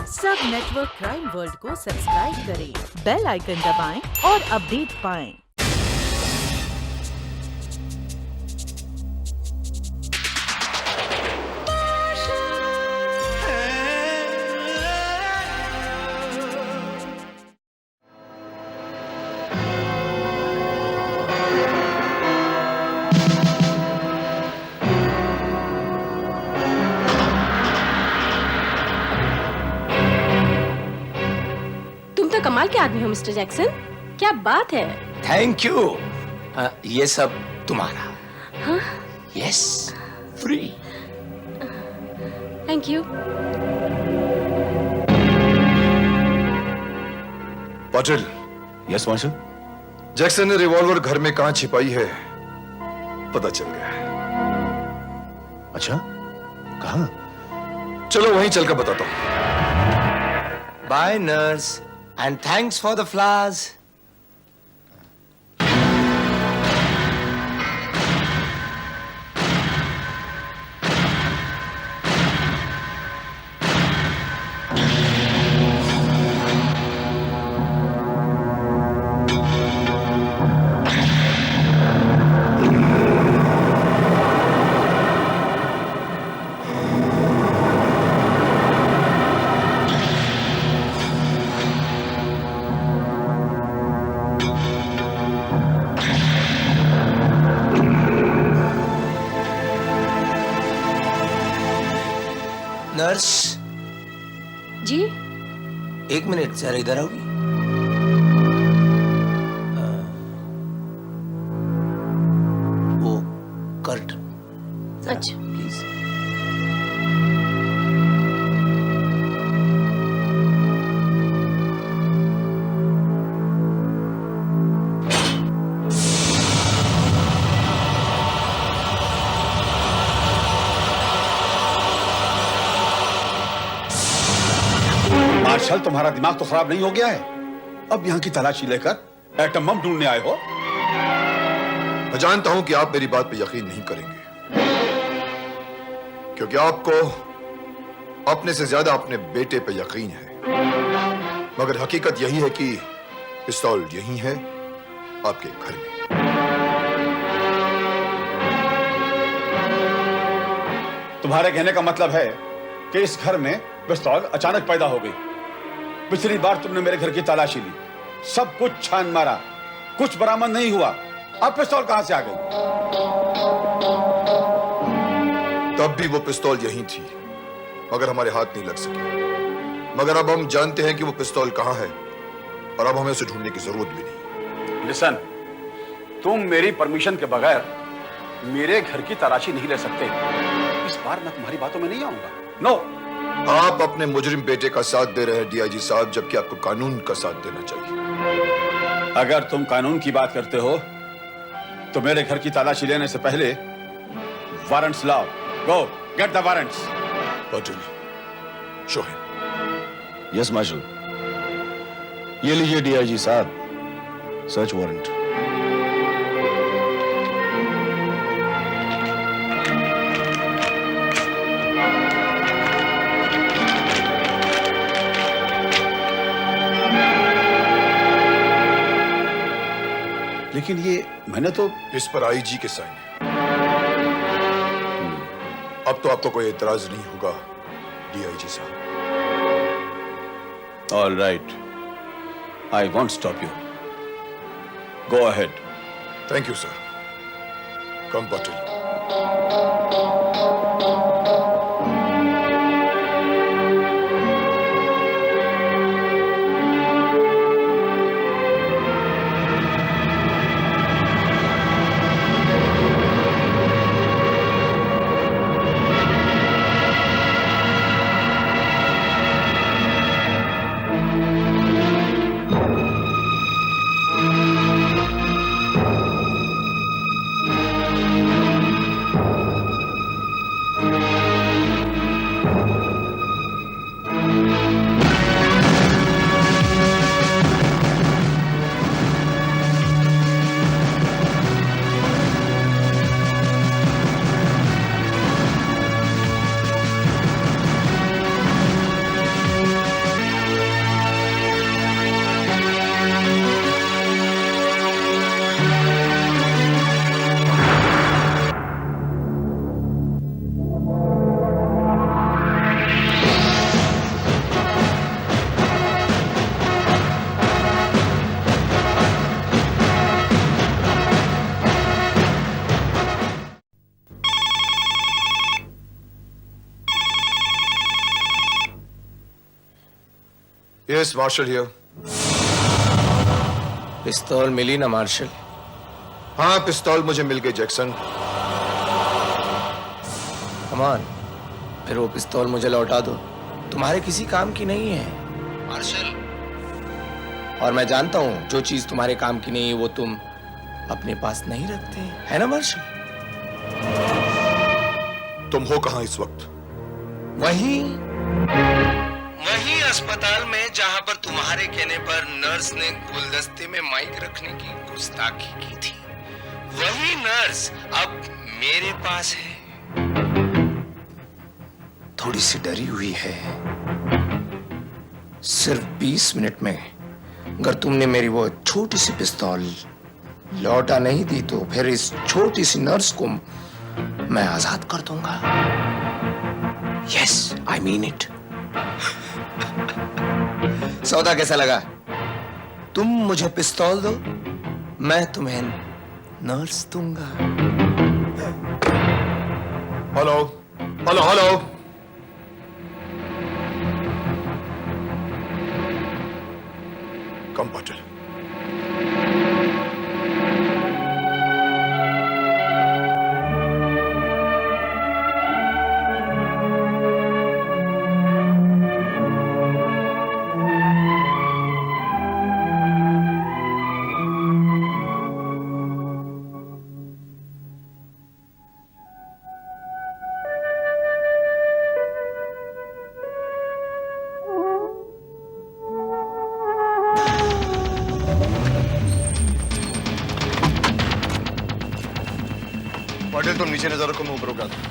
सब network crime world को subscribe करें, बेल आइकन दबाएं और अपडेट पाएं। तुम तो कमाल के आदमी हो मिस्टर जैक्सन, क्या बात है। Thank you. ये सब तुम्हारा। हाँ? Yes, free. Thank you. Patil. Yes marshal. Jackson ने रिवॉल्वर घर में कहां छिपाई है पता चल गया है। अच्छा, कहां? चलो वहीं चलकर बताता हूं। Bye nurse and thanks for the flowers. Nurse जी? एक मिनट, जरा इधर आओगी। वो कर्ट अच्छा। प्लीज। मार्शल, तुम्हारा दिमाग तो खराब नहीं हो गया है? अब यहाँ की तलाशी लेकर एटम बम ढूंढने आए हो? मैं जानता हूं कि आप मेरी बात पे यकीन नहीं करेंगे, क्योंकि आपको अपने से ज्यादा अपने बेटे पे यकीन है। मगर हकीकत यही है कि पिस्तौल यही है, आपके घर में। तुम्हारे कहने का मतलब है कि इस घर में पिस्तौल अचानक पैदा हो गई। पिछली बार तुमने मेरे घर की तलाशी ली, सब कुछ छान मारा, कुछ बरामद नहीं हुआ। अब पिस्तौल कहां से आ गई? तब भी वो पिस्तौल यही थी, मगर हमारे हाथ नहीं लग सके। मगर अब हम जानते हैं कि वो पिस्तौल कहां है, और अब हमें उसे ढूंढने की जरूरत भी नहीं। लिसन, तुम मेरी परमिशन के बगैर मेरे घर की तलाशी नहीं ले सकते। इस बार मैं तुम्हारी बातों में नहीं आऊंगा। नो। आप अपने मुजरिम बेटे का साथ दे रहे हैं डीआईजी साहब, जबकि आपको कानून का साथ देना चाहिए। अगर तुम कानून की बात करते हो तो मेरे घर की तलाशी लेने से पहले वारंट्स लाओ। Go get the warrants. Patil, show him. Yes marshal. ये लीजिए डीआईजी साहब, सर्च वारंट। लेकिन ये मैंने तो इस पर आईजी के साइन है। अब तो आपको कोई एतराज नहीं होगा डीआईजी साहब। All right, I want stop you. Go ahead. Thank you sir. Come Patil. Yes marshal here. पिस्तौल मिली ना मार्शल? हाँ, पिस्तौल मुझे मिल गई जैक्सन। कमान, फिर वो पिस्तौल मुझे लौटा दो। तुम्हारे किसी काम की नहीं है मार्शल। और मैं जानता हूं जो चीज तुम्हारे काम की नहीं है वो तुम अपने पास नहीं रखते, है ना मार्शल? तुम हो कहां इस वक्त? वही अस्पताल में जहां पर तुम्हारे कहने पर नर्स ने गुलदस्ते में माइक रखने की गुस्ताखी की थी। वही नर्स अब मेरे पास है, थोड़ी सी डरी हुई है। सिर्फ 20 मिनट में अगर तुमने मेरी वो छोटी सी पिस्तौल लौटा नहीं दी तो फिर इस छोटी सी नर्स को मैं आजाद कर दूंगा। Yes, I mean it. सौदा कैसा लगा? तुम मुझे पिस्तौल दो, मैं तुम्हें नर्स दूंगा। Hello hello hello. Come Patil. Patil तुम नीचे नजर रखो, मैं ऊपर उठाता हूं।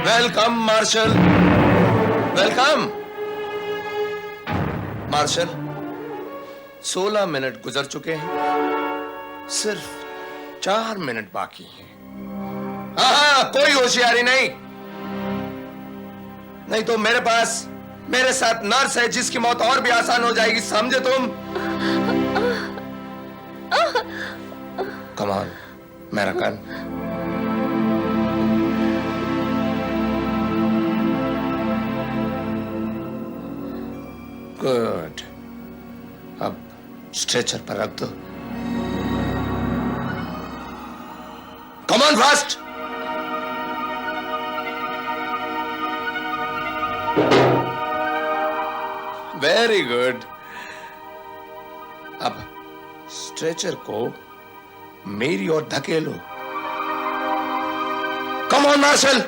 Welcome marshal, welcome marshal. 16 minute गुजर चुके हैं, सिर्फ 4 मिनट बाकी हैं। हाँ, कोई होशियारी नहीं तो मेरे साथ नर्स है जिसकी मौत और भी आसान हो जाएगी, समझे तुम? कम ऑन मेरा कान। गुड, अब स्ट्रेचर पर रख दो। Come on fast. Very good. अब स्ट्रेचर को मेरी ओर धकेलो। Come on marshal.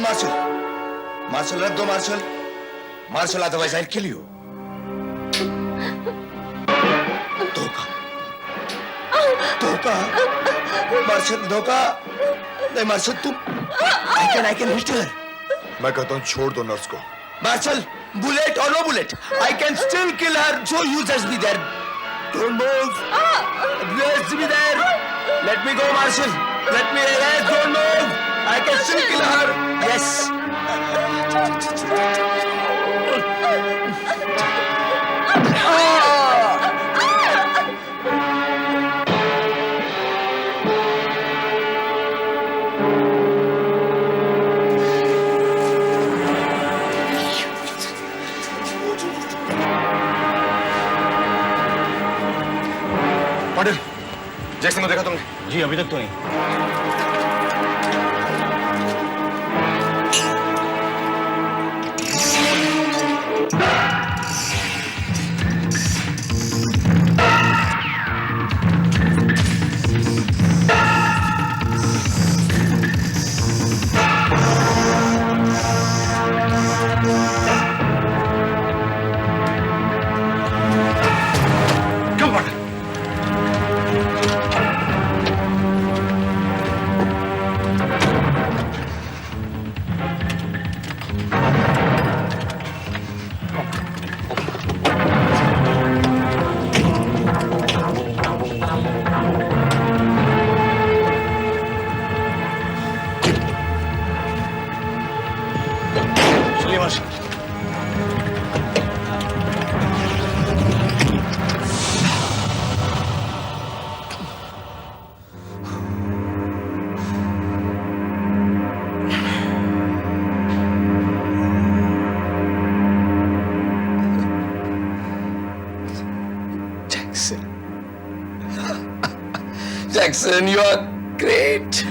Marshal, marshal रख दो marshal. Marshal otherwise I kill you. धोखा, धोखा मार्शल, धोखा नहीं मार्शल। तुम आई कैन हिट हर। मैं कहता हूं छोड़ दो नर्स को। मार्शल, बुलेट और no bullet, I can still kill her, so you just be there. Don't move, just be there. Let me go marshal, let me relax, don't move. I can still kill her. Yes. Patil, Jackson को देखा तुमने? जी अभी तक तो नहीं। Jackson, you are great.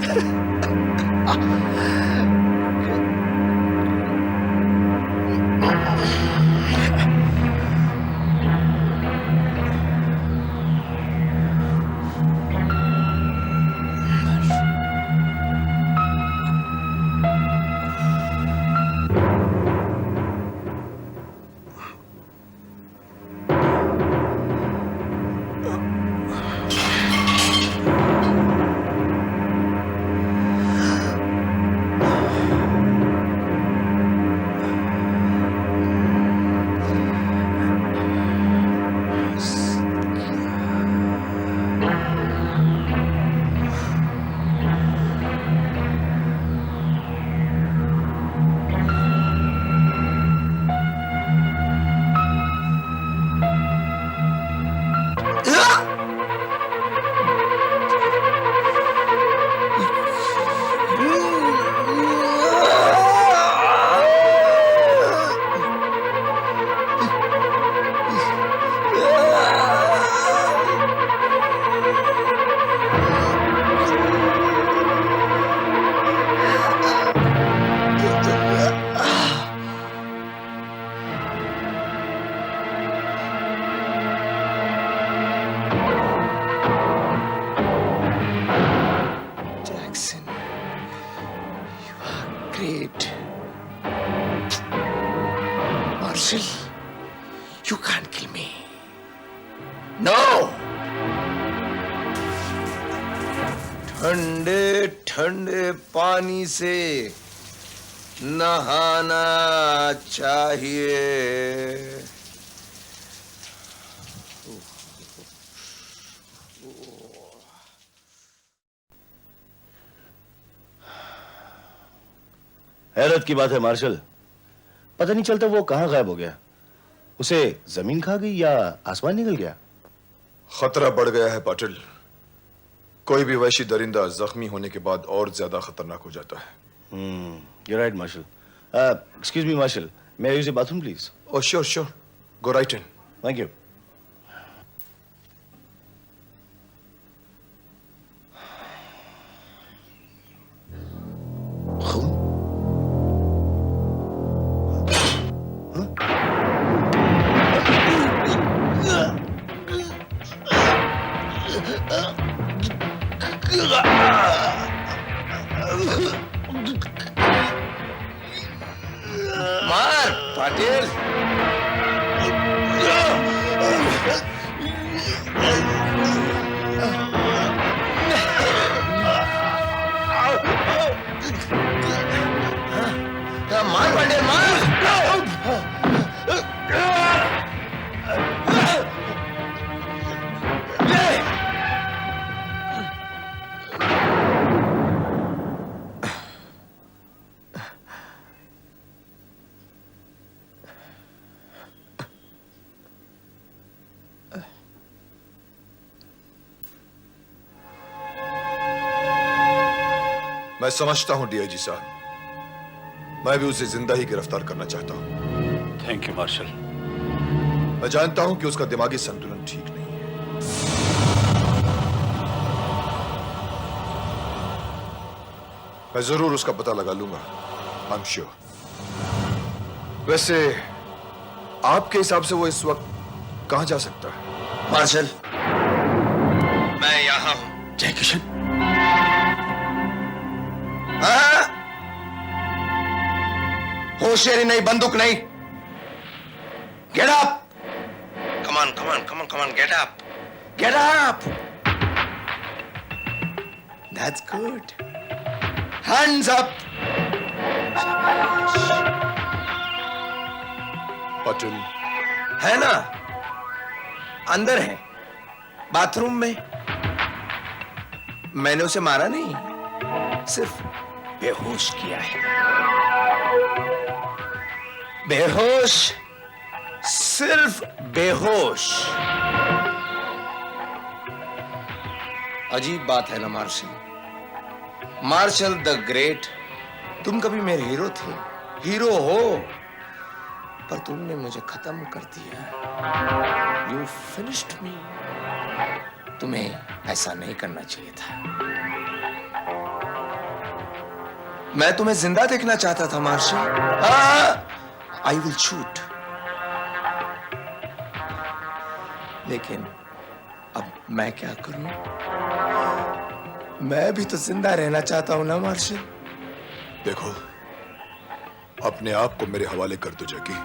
Jackson, you are great. Marshall, you can't kill me. No! ठंडे ठंडे पानी से नहाना चाहिए. हैरत की बात है मार्शल, पता नहीं चलता वो कहाँ गायब हो गया. उसे जमीन खा गई या आसमान निकल गया. खतरा बढ़ गया है पाटिल. कोई भी वैशी दरिंदा जख्मी होने के बाद और ज्यादा खतरनाक हो जाता है. You're right, Marshal. Excuse me, Marshal. May I use your bathroom, please? Oh, sure, sure. Go right in. Thank you. खून? मार पाटिल. मार पाटिल मार. मैं समझता हूं डीआईजी साहब, मैं भी उसे जिंदा ही गिरफ्तार करना चाहता हूं. Thank you marshal. मैं जानता हूं कि उसका दिमागी संतुलन ठीक नहीं है. मैं जरूर उसका पता लगा लूंगा. I am sure. वैसे आपके हिसाब से वो इस वक्त कहां जा सकता है? मार्शल, मैं यहां हूं. जय किशन. हाँ? होशियारी नहीं, बंदूक नहीं. Get up. Come on come on come on come on. Get up. Get up. That's good. Hands up. Patil, है ना? अंदर है, बाथरूम में. मैंने उसे मारा नहीं, सिर्फ बेहोश किया है. बेहोश, सिर्फ बेहोश. अजीब बात है ना मार्शल. मार्शल द ग्रेट, तुम कभी मेरे हीरो थे, हीरो हो, पर तुमने मुझे खत्म कर दिया. यू फिनिश्ड मी. तुम्हें ऐसा नहीं करना चाहिए था। मैं तुम्हें जिंदा देखना चाहता था मार्शल। आई विल शूट, लेकिन अब मैं क्या करूं? मैं भी तो जिंदा रहना चाहता हूं ना मार्शल। देखो, अपने आप को मेरे हवाले कर दो जैकी।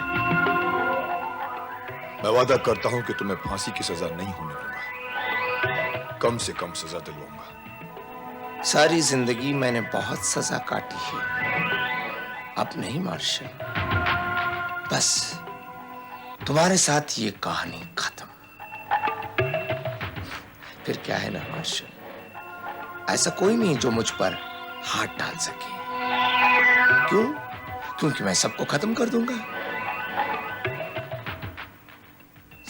मैं वादा करता हूं कि तुम्हें फांसी की सजा नहीं होने दूंगा, कम से कम सजा दिलवाऊंगा। सारी जिंदगी मैंने बहुत सजा काटी है, अब नहीं मार्शल। बस तुम्हारे साथ ये कहानी खत्म। फिर क्या है ना मार्शल, ऐसा कोई नहीं जो मुझ पर हाथ डाल सके। क्यों? क्योंकि मैं सबको खत्म कर दूंगा।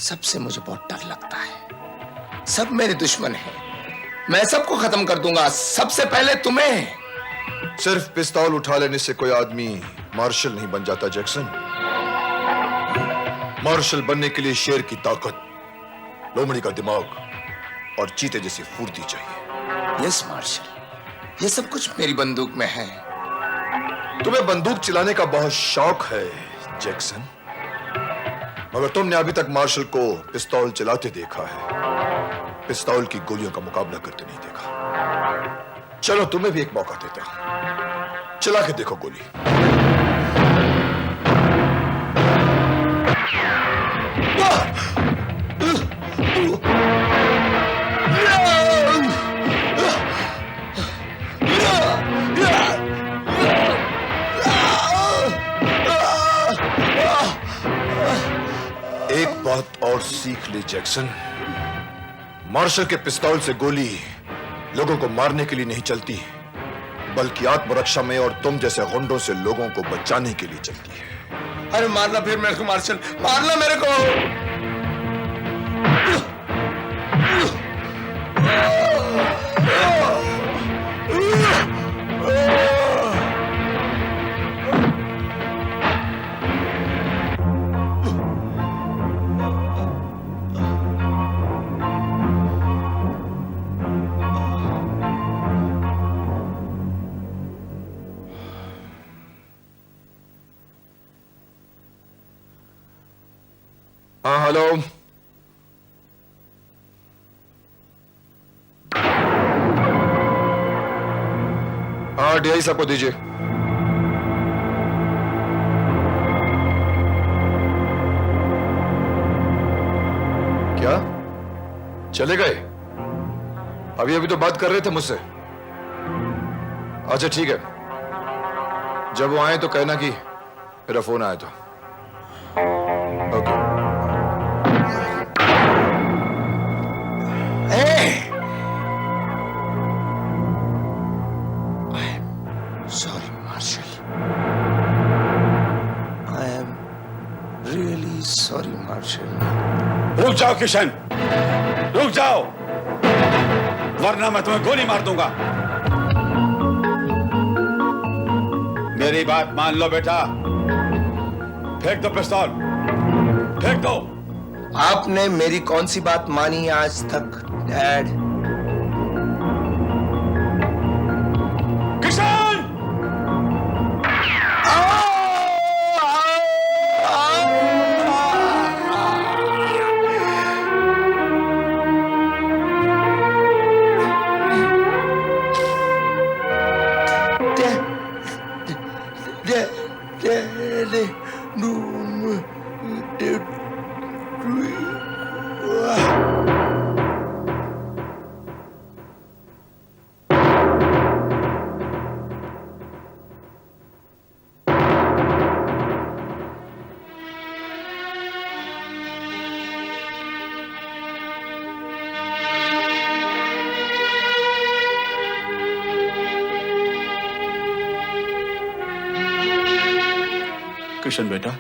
सबसे मुझे बहुत डर लगता है। सब मेरे दुश्मन हैं। मैं सबको खत्म कर दूंगा, सबसे पहले तुम्हें। सिर्फ पिस्तौल उठा लेने से कोई आदमी मार्शल नहीं बन जाता जैक्सन। मार्शल बनने के लिए शेर की ताकत, लोमड़ी का दिमाग और चीते जैसी फुर्ती चाहिए। यस मार्शल, ये सब कुछ मेरी बंदूक में है। तुम्हें बंदूक चलाने का बहुत शौक है जैक्सन, मगर तुमने अभी तक मार्शल को पिस्तौल चलाते देखा है, पिस्तौल की गोलियों का मुकाबला करते नहीं देखा। चलो तुम्हें भी एक मौका देता हूं, चला के देखो गोली। एक बात और सीख ले जैक्सन, मार्शल के पिस्तौल से गोली लोगों को मारने के लिए नहीं चलती, बल्कि आत्मरक्षा में और तुम जैसे गुंडों से लोगों को बचाने के लिए चलती है। अरे मारना फिर मेरे को मार्शल, मारना मेरे को। हाँ हेलो, हाँ डीआई साहब को दीजिए। क्या चले गए? अभी अभी तो बात कर रहे थे मुझसे। अच्छा ठीक है, जब वो आए तो कहना कि मेरा फोन आया था। Okay. Sorry, Marshal. I am really sorry, Marshal. रुक जाओ किशन, रुक जाओ, वरना मैं तुम्हें गोली मार दूंगा। मेरी बात मान लो बेटा, फेंक दो पिस्तौल, फेंक दो। आपने मेरी कौन सी बात मानी आज तक, डैड? किशन! किशन बेटा,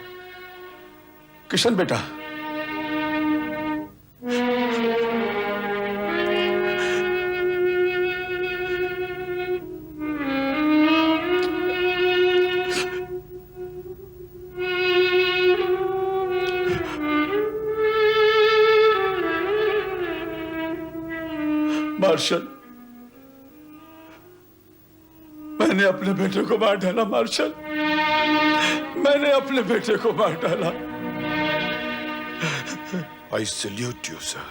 किशन बेटा, मार्शल, मैंने अपने बेटे को मार डाला मार्शल, मैंने अपने बेटे को मार डाला। I salute you, sir.